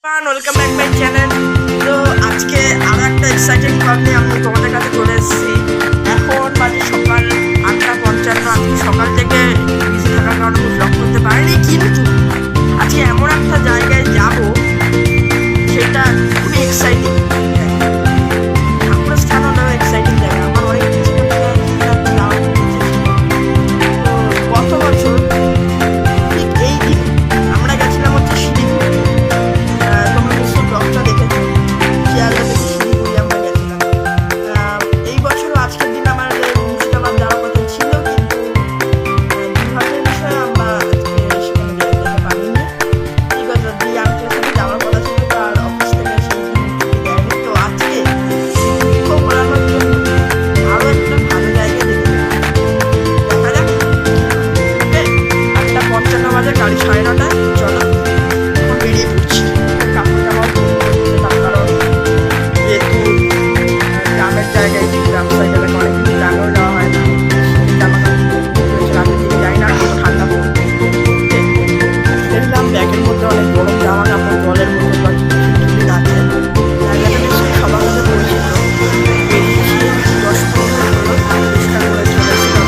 Welcome back my channel. তো আজকে আরও একটা এক্সাইটিং ব্লগ নিয়ে আমি তোমাদের কাছে চলে এসেছি। এখন বাজে সকাল 8:55। আজকে সকাল থেকে বিজি থাকার কারণে ব্লগ করতে পারিনি, কিন্তু আজকে এমন একটা জায়গায় যাব সেটা খুবই এক্সাইটিং। ঠাকুরের স্থান হলেও এক্সাইটিং জায়গা। আমার অনেক কিছু যাওয়ার ইচ্ছে ছিল। তো গত বছর ঠিক এই দিন আমরা গেছিলাম হচ্ছে শিলিগুড়ি। তোমরা নিশ্চয়ই ব্লগটা দেখেছো, শিয়ালদা থেকে শিলিগুড়ি আমরা গেছিলাম। এই বছরও আজকের দিন আমাদের মুর্শিদাবাদ যাওয়ার কথা ছিল, কিন্তু দুর্ভাগ্যের বিষয়ে আমরা আজকে সেখানে যেতে পারিনি। ঠিক আছে, যে আঙ্কেলের সাথে যাওয়ার কথা ছিল তার অফিস থেকে সেইখানে ছুটি দেয়নি। তো আজকে দুঃখ ঘোরানোর জন্য আরও একটা ভালো জায়গায় দেখতে দেখা যাক। ওকে, 8:55 বাজে, গাড়ি 9:30টায়। চলো এখন বেরিয়ে পড়ছি। কাপড় জামা তার কারণ যেহেতু গ্রামের জায়গায়, গ্রাম সাইড এলাকা অনেক কিছু জানাও যাওয়া হয় না। জামা কাপড় রাতের দিকে যাই না, ঠান্ডা পড়তে দেখলাম ব্যাগের মধ্যে অনেক গরম জামা কাপড়, জলের মধ্যে বা কিছু আছে। জায়গাটা বেশ সবার কাছে পরিচিত। বেরিয়েছি 10-15 হলো, চেষ্টা করে চলে এসেছিলাম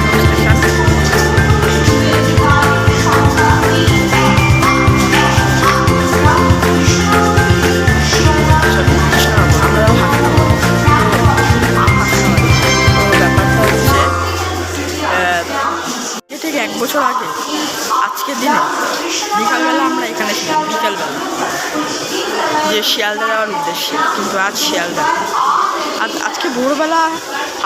ঠিক 1 বছর আগে আজকের দিনে বিকালবেলা আমরা এখানে ছিলাম। বিকালবেলা যে শিয়ালদা যাওয়ার উদ্দেশ্যে, কিন্তু আজ শিয়ালদা আজকে ভোরবেলা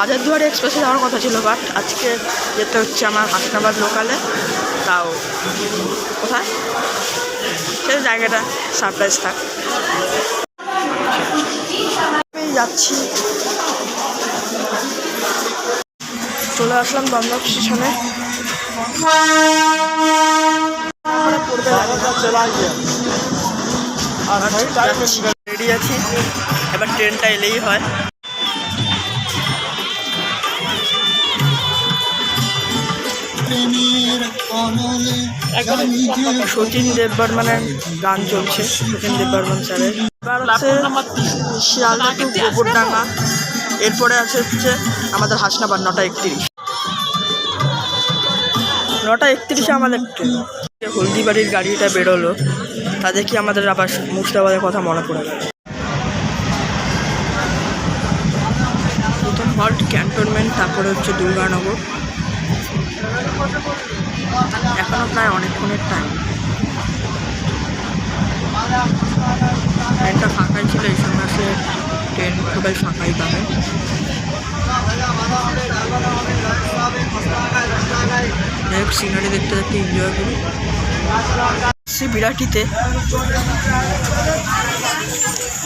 হাজারদুয়ারি এক্সপ্রেসে যাওয়ার কথা ছিল, বাট আজকে যেতে হচ্ছে আমার হাসনাবাদ লোকালে। তাও কোথায় সেই জায়গাটা সারপ্রাইজ থাক। আমি যাচ্ছি, চলে আসলাম দমদম স্টেশনে। রেডি আছি, এবার ট্রেনটা এলেই হয়। সচিন দেববর্মনের গান চলছে, সচিন দেববর্মন স্যারের। এবার হচ্ছে শিয়ালদা টু গোবরডাঙ্গা, এরপরে আছে হচ্ছে আমাদের হাসনাবাদ। 9:31 আমাদের ট্রেন। হলদিবাড়ির গাড়িটা বেরোলো, তা দেখি আমাদের আবার মুর্শিদাবাদের কথা মনে পড়ে গেল। প্রথম হল্ট ক্যান্টনমেন্ট, তারপরে হচ্ছে দুর্গানগর। এখনও প্রায় অনেকক্ষণের টাইম। ট্রেনটা ফাঁকাই ছিল, এই সময় আসলে ট্রেন সবাই ফাঁকাই পাবে। সিনারি দেখতে দেখতে এনজয় করি। সে বিরাটিতে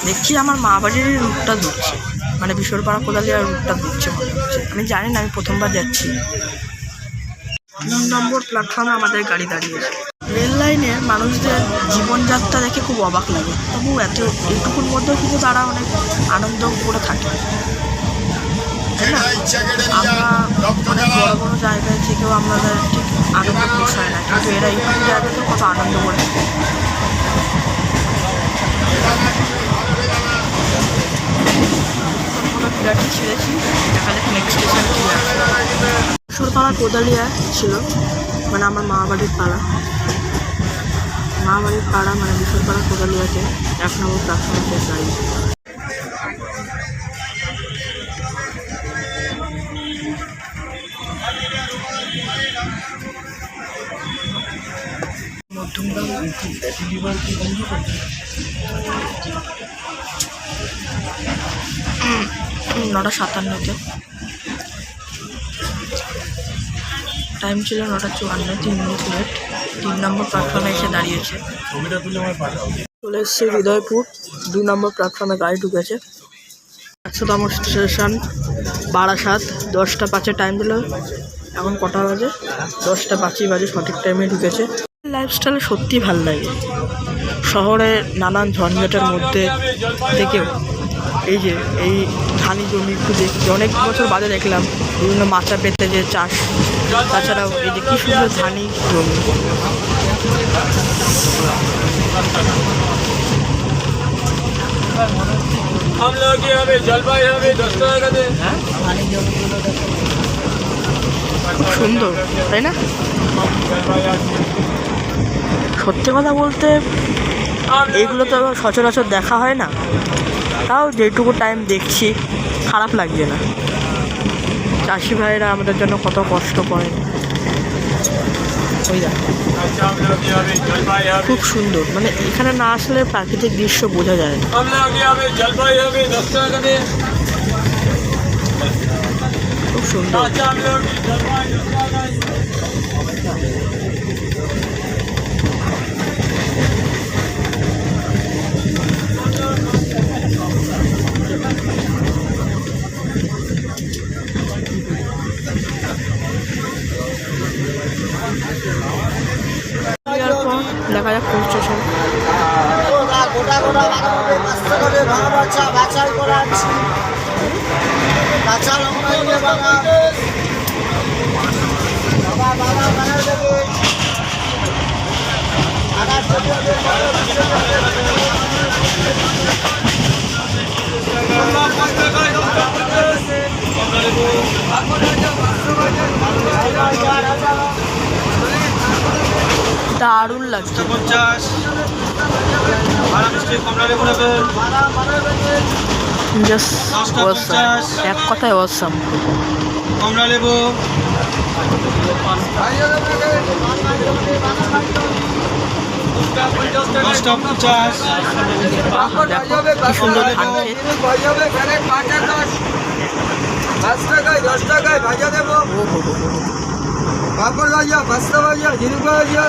দেখছি আমার মা বাড়ির রুটটা ধরছে, মানে বিশ্বরপাড়া কোদালিয়ার রুটটা ধরছে মনে হচ্ছে। আমি জানি না, আমি প্রথমবার যাচ্ছি। 3 নম্বর প্ল্যাটফর্মে আমাদের গাড়ি দাঁড়িয়েছে। রেল লাইনের মানুষদের জীবনযাত্রা দেখে খুব অবাক লাগে, তবু এইটুকুর মধ্যেও কিন্তু তারা অনেক আনন্দ করে থাকে। আমরা অনেক বড় বড় জায়গায় থেকেও আমাদের ঠিক আনন্দ পোষায় না, কিন্তু এরা এইটুকু জায়গাতেও কত আনন্দ করে। বিরাটি ছেড়েছি, দেখা যাক নেক্সট স্টেশন কী আছে। বিশ্বরপাড়া কোদালিয়া ছিল মানে আমার মা বাড়ির পাড়া। মানে বিশ্বরপাড়া কোদালিয়াতে 1 নম্বর প্ল্যাটফর্মে গাড়ি। মধ্যমগ্রাম 9:57-তে, টাইম ছিল 9:54, 3 মিনিট লেট। 3 নম্বর প্ল্যাটফর্মে এসে দাঁড়িয়েছে। চলে এসছে হৃদয়পুর। 2 নম্বর প্ল্যাটফর্মে গাড়ি ঢুকেছে। 100তম স্টেশন বারাসাত। 10:05 টাইম দিল, এখন কটা বাজে? 10:05 বাজে, সঠিক টাইমে ঢুকেছে। লাইফস্টাইল সত্যি ভালো লাগে। শহরে নানান ঝঞ্ঝাটের মধ্যে থেকেও এই যে এই ধানি জমি একটু দেখছি, অনেক বছর বাদে দেখলাম বিভিন্ন মাচা পেতে যে চাষ। তাছাড়াও এই যে কি সুন্দর ধানি জমি। আমলকি হবে, জলপাই হবে 10 টাকা করে। খুব সুন্দর তাই না? সত্যি কথা বলতে এইগুলো তো সচরাচর দেখা হয় না, তাও যেটুকু টাইম দেখছি খারাপ লাগছে না। চাষি ভাইরা আমাদের জন্য কত কষ্ট করে। ওই দেখো খুব সুন্দর, মানে এখানে না আসলে প্রাকৃতিক দৃশ্য বোঝা যায় না। আমলকি হবে, জলপাই হবে 10 টাকা করে। খুব সুন্দর। কাঁচা আমলকি, জলপাই 10 টাকা করে। দেখা যাক কোন স্টেশন। দারুণ লাগছে। 50 জাস্ট অসাম, এক কথায় অসাম। কমলা লেবু 10 টাকা 50। দেখো কি সুন্দর ধান ক্ষেত। 10 টাকায় 10 টাকায় ভাজা দেবো। পাপড় ভাজা, পাস্তা ভাজা, ঝিনুক ভাজা।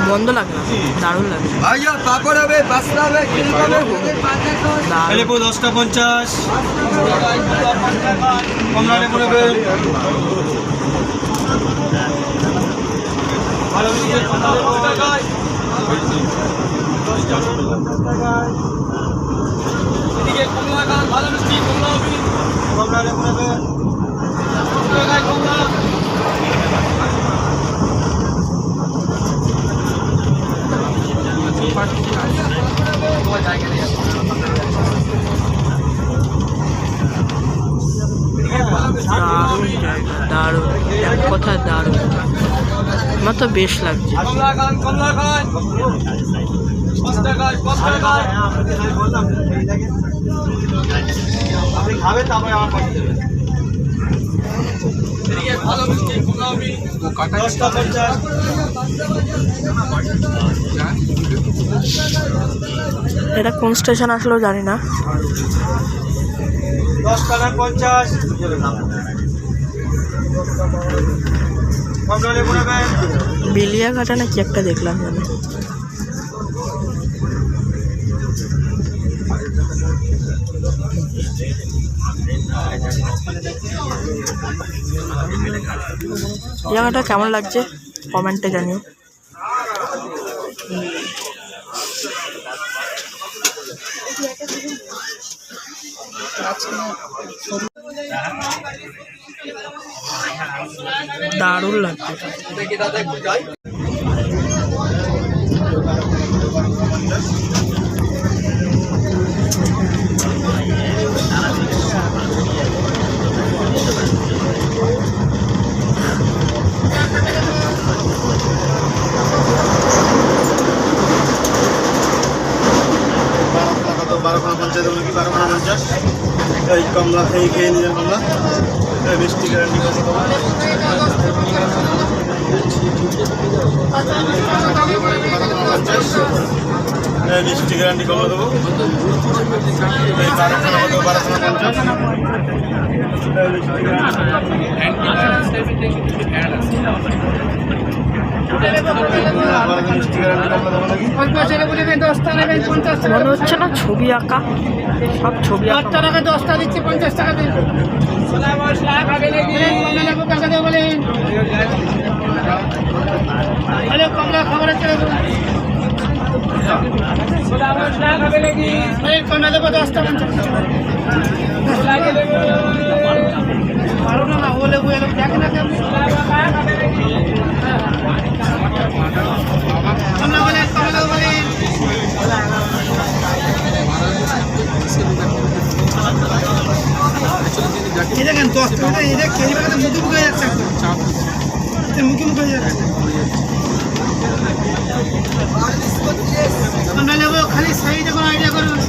মন্দ লাগে না, দারুণ লাগে। ভাজা পাপড় হবে, পাস্তা হবে, ঝিনুক হবে। দারুণ। লেবু 10 টাকা 50। কমলা লেবু নেবে। ভালো মিষ্টি কমলা লেবু 10 টাকায়। এদিকে কমলা গাছ, ভালো মিষ্টি কমলা হবে। কমলা লেবু নেবে। 10 টাকায় কমলা। দারুণ জায়গা, দারুণ, এক কথায় দারুণ। আমার তো বেশ লাগছে। কমলা খান, কমলা খান 5 টাকায়, 5 টাকায়। আপনি খাবেন তারপরে আমার পাঠিয়ে দেবেন। এদিকে ভালো মিষ্টি কমলা হবে 10 টাকা 50। এটা কোন স্টেশন আসলেও জানি না। 10 টাকা 50। কমলা লেবু নেবেন। বেলিয়াঘাটা না কি একটা দেখলাম জানি। জায়গাটা কেমন লাগছে কমেন্টে জানিও। দারুণ লাগছে। এই কমলা খেয়ে নিলেন কমলা মিষ্টি গ্যারান্টি মিষ্টি গ্যারান্টি কমলা দেবো। এই 12 মিষ্টি গ্যারান্টি কমলা দেবো নাকি? মনে হচ্ছে না ছবি আঁকা, সব ছবি আঁকা। 10 টাকা 10টা দিচ্ছি, 50 টাকা দিন। হ্যালো কমলা খাবারের চলে কমলা দেবো 10টা 50 ভালো না ও লেবু এলো দেখে না কমলা বলে কমলা বলে এদের কেজি বাগাতে মুখে মুখে যাচ্ছে একদম মুখে মুখে যাচ্ছে নেবো খালি সাইডে কোনো আইডিয়া করুন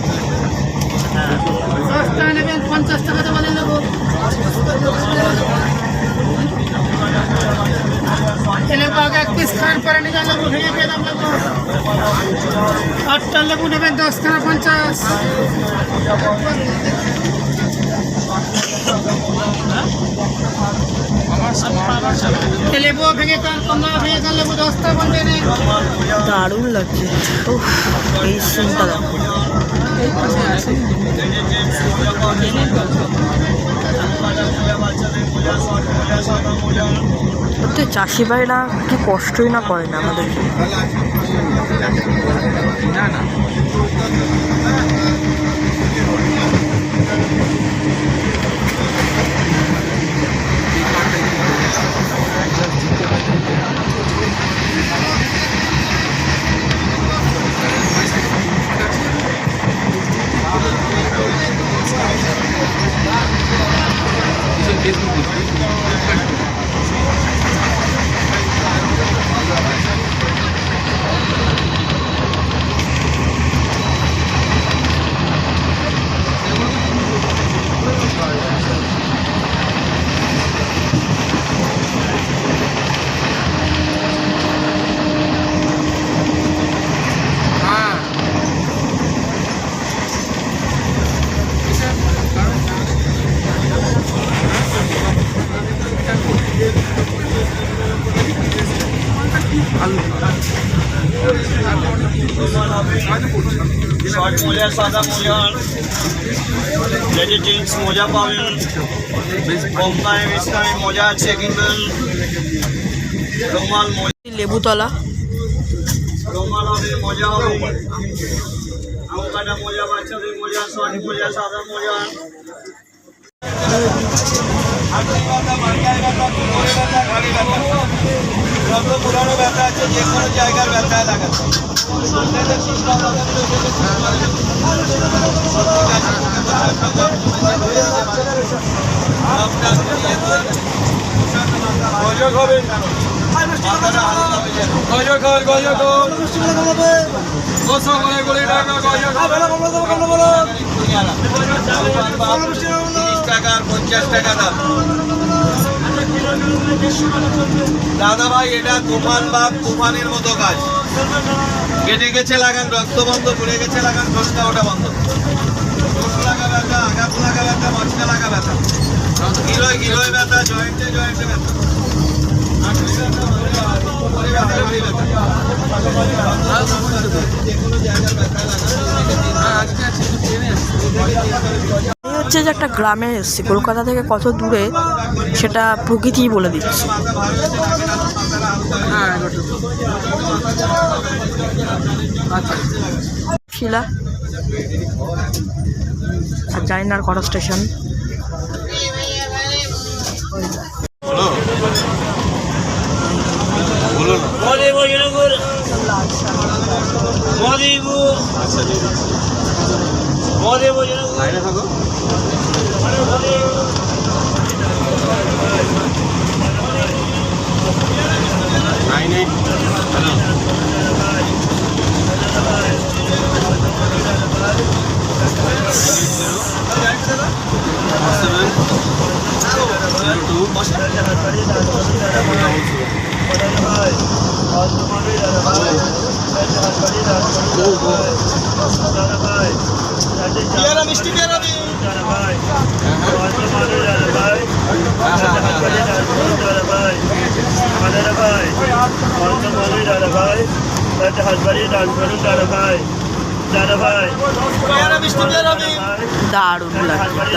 10 টাকা নেবেন 50 টাকাতে বলে নেবো লেবু আগে 1 পিস খান পরে নিয়ে লেবু ভেঙে দিয়ে দাম লেবু 8টা লেবু নেবেন 10 টাকা 50 লেবু ভেঙে খান 15 ভেঙে খান লেবু 10 টাকা বলবে নেই দারুণ লাগছে উফ, এই সিনটা দেখো সত্যি চাষি ভাইরা কি কষ্টই না করে না আমাদের শর্ট মোজা সাদা মোজা লেডিস মোজা পাবেন কম দামে বেশি দামে মোজা আছে কিনবেন রুমাল লেবুতলা রুমাল হবে মোজা হবে আম কাটা মোজা বাচ্চাদের মোজা শর্ট মোজা সাদা মোজা যত পুরানো ব্যথা আছে যে কোনো জায়গার ব্যথায় লাগাতে গজক হবে গজক ঘর গজক গোসা করে গড়ে টাকা গজক টাকা আর 50 টাকা দাম দাদা ভাই এটা তুফান বা তুফানের মতো কাজ কেটে গেছে লাগান রক্ত বন্ধ পড়ে গেছে লাগান ঘষটা ওটা বন্ধ ঘষ লাগা ব্যথা আঘাত লাগা ব্যথা মচকা লাগা ব্যথা গিলোয় গিলোয় ব্যথা জয়েন্টে জয়েন্টে ব্যথা হচ্ছে যে একটা গ্রামে এসেছি কলকাতা থেকে কত দূরে সেটা প্রকৃতিই বলে দিচ্ছে শিলা আর জানি না আর কটা স্টেশন মিষ্টি পেয়ারা দিন দারুণ লাগছে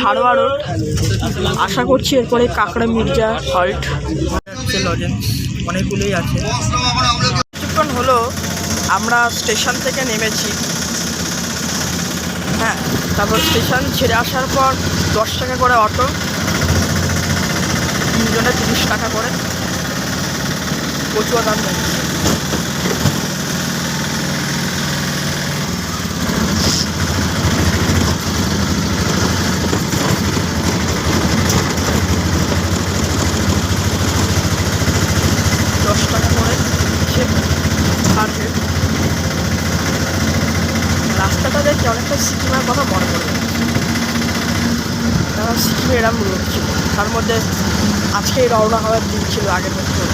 হাড়োয়া রোড আশা করছি এরপরে কাঁকড়া মির্জা হল্ট লজেন্স অনেকগুলোই আছে কিছুক্ষণ হলো আমরা স্টেশন থেকে নেমেছি হ্যাঁ তারপর স্টেশন ছেড়ে আসার পর 10 টাকা করে অটো 3 জনে 30 টাকা করে প্রচুর দাম যাচ্ছে অনেকটা সিকিমের কথা মনে পড়ে কারণ সিকিমে এরম রোদ ছিল, তার মধ্যে আজকেই রওনা হওয়ার দিন ছিল আগের বছর।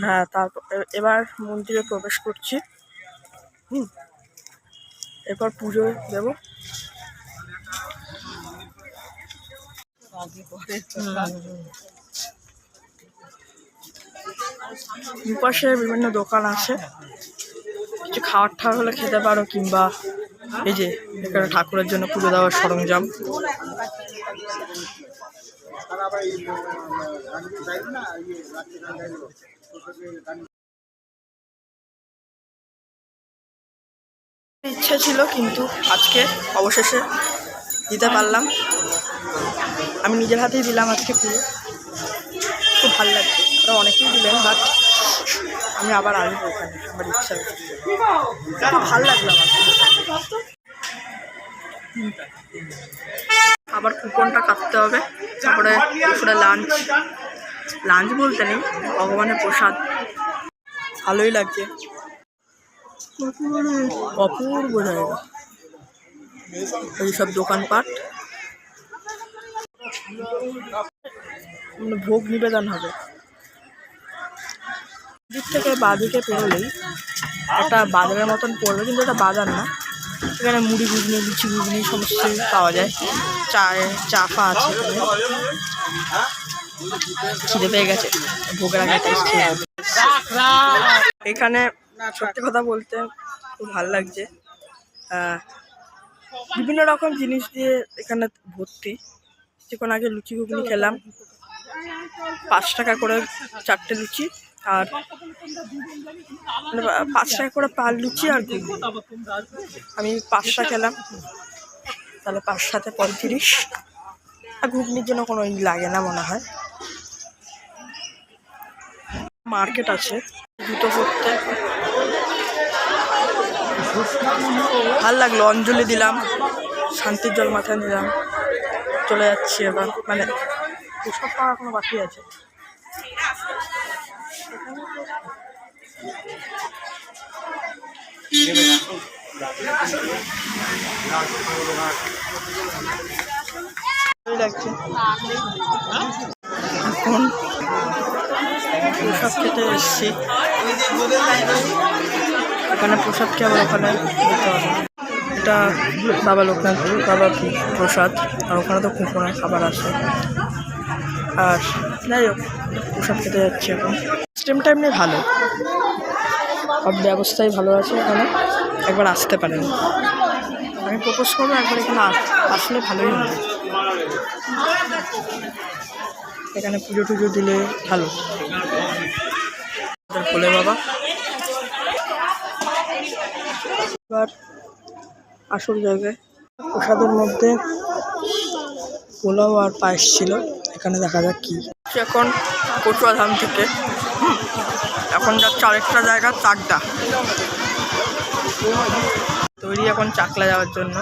হ্যাঁ, তারপর এবার মন্দিরে প্রবেশ করছি। এরপর পুজো দেব। দুপাশে বিভিন্ন দোকান আছে, কিছু খাওয়ার ঠাওয়ার হলে খেতে পারো, কিংবা এই যে এখানে ঠাকুরের জন্য পুজো দেওয়ার সরঞ্জাম। ইচ্ছে ছিল কিন্তু আজকে অবশেষে দিতে পারলাম। আমি নিজের হাতেই দিলাম আজকে পুরো, খুব ভালো লাগছে। ওরা অনেকেই দিলেন, বাট আমি আবার আসবো ওখানে, আমার ইচ্ছা খুব ভালো লাগলো আমার। আবার কুপনটা কাটতে হবে, তারপরে দুপুরে লাঞ্চ বলতে নেই, ভগবানের প্রসাদ। ভালোই লাগছে, অপূর্ব জায়গা। এইসব দোকানপাট, ভোগ নিবেদন হবে। দিক থেকে বাঁদিকে পেরোলেই একটা বাজারের মতন পড়বে, কিন্তু এটা বাজার না। এখানে মুড়ি ঘুগনি, লুচি ঘুগনি সমস্ত পাওয়া যায়। চা ফা আছে। খিদে পেয়ে গেছে, ভোগের আগে টেস্ট খেয়ে যাবে। এখানে সত্যি কথা বলতে খুব ভালো লাগছে। বিভিন্ন রকম জিনিস দিয়ে এখানে ভর্তি। কিছুক্ষণ আগে লুচি ঘুগনি খেলাম, 5 টাকা করে 4টে লুচি, আর 5 টাকা করে পার লুচি আর ঘুগনি। আমি 5টা খেলাম, তাহলে 5 সাথে 35। আর ঘুগনির জন্য কোনো লাগে না মনে হয়। মার্কেট আছে জুতো পরতে। ভাল লাগলো, অঞ্জলি দিলাম, শান্তির জল মাথায় নিলাম, চলে যাচ্ছি এবার। মানে এসব পাওয়া এখনো বাকি আছে। লাগছে এখন প্রসাদ খেতে এসছি। এখানে প্রসাদ খেয়ে আবার ওখানে যেতে হবে। এটা বাবা লোকনাথ বাবার প্রসাদ, আর ওখানে তো কুপনের খাবার আছে। আর যাই হোক, প্রসাদ খেতে যাচ্ছি এখন। সিস্টেমটা এমনি ভালো, সব ব্যবস্থাই ভালো আছে এখানে, একবার আসতে পারেন। আমি প্রপোজ করবো একবার এখানে আসলে ভালোই হবে। এখানে পুজো টুজো দিলে ভালো। বলে বাবা এবার আসল জায়গায়। প্রসাদের মধ্যে পোলাও আর পায়েস ছিল, এখানে দেখা যাক কি। এখন কচুয়াধাম থেকে এখন যাচ্ছে আরেকটা জায়গা, চাকদা। তৈরি এখন চাকলা যাওয়ার জন্য।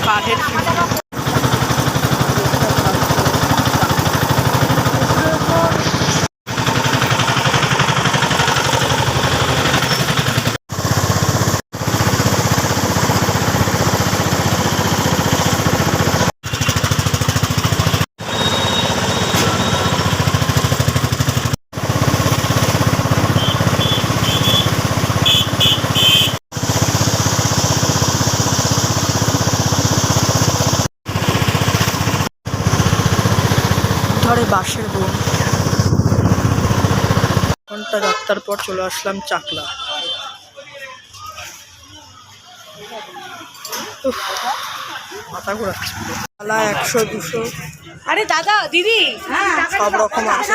পার হেড ধরে বাঁশের বন। ঘন্টা যাত্রার পর চলে আসলাম চাকলা। মাথা ঘোরাচ্ছে, 100-200 আরে দাদা দিদি সব রকম আছে।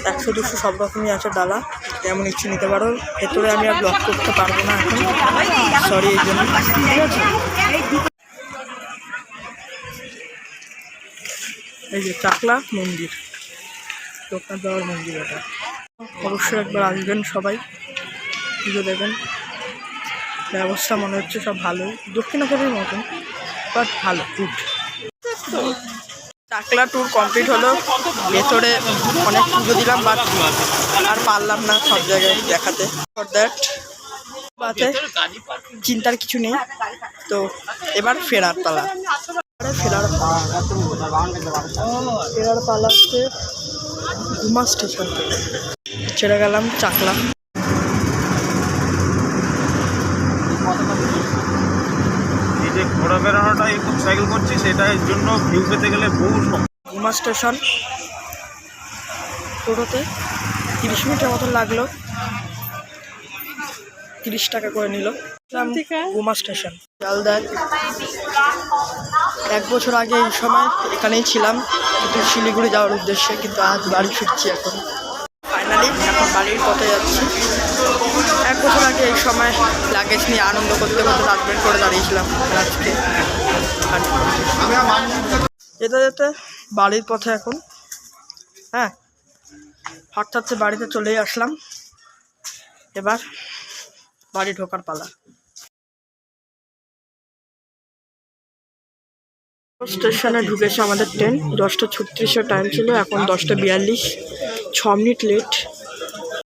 100-200 সব রকমই আছে ডালা, যেমন ইচ্ছে নিতে পারো। ভেতরে আমি আর ব্লগ করতে পারবো না এখন, সরি এই জন্য। ঠিক আছে, এই যে চাকলা মন্দির, লোকনাথ বাবার মন্দির। এটা অবশ্যই একবার আসবেন সবাই, পুজো দেবেন। ব্যবস্থা মনে হচ্ছে সব ভালোই, দক্ষিণেশ্বরের মতন, বাট ভালো, গুড। টাকলা ট্যুর কমপ্লিট হলো। ভেতরে অনেক পুজো দিলাম, বাট আর পারলাম না সব জায়গায় দেখাতে। ফর দ্যাট বাতে চিন্তার কিছু নেই। তো এবার ফেরার পালা। ফেরার পালা হচ্ছে গুমা স্টেশন থেকে ছেড়ে গেলাম চাকলা। এই যে ঘোরা বেড়ানোটা এখন সাইকেল করছি, সেটার জন্য ভিউ পেতে গেলে বহু গুমা স্টেশন টোটোতে 30 মিনিটের মতো লাগলো, 30 টাকা করে নিল। গুমা স্টেশন শিয়ালদার। 1 বছর আগে এই সময় এখানেই ছিলাম, কিন্তু শিলিগুড়ি যাওয়ার উদ্দেশ্যে, কিন্তু আজ বাড়ি ফিরছি এখন। ফাইনালি এখন বাড়ির পথে যাচ্ছি। 1 বছর আগে এই সময় লাগেজ নিয়ে আনন্দ করতে করতে রাত বের করে দাঁড়িয়েছিলাম। আজকে যেতে যেতে বাড়ির পথে এখন। হ্যাঁ, হাঁটতে হাঁটতে বাড়িতে চলেই আসলাম। এবার বাড়ি ঢোকার পালা। স্টেশনে ঢুকেছে আমাদের ট্রেন। 10টা 36-এর টাইম ছিল, এখন 10টা 42, 6 মিনিট লেট।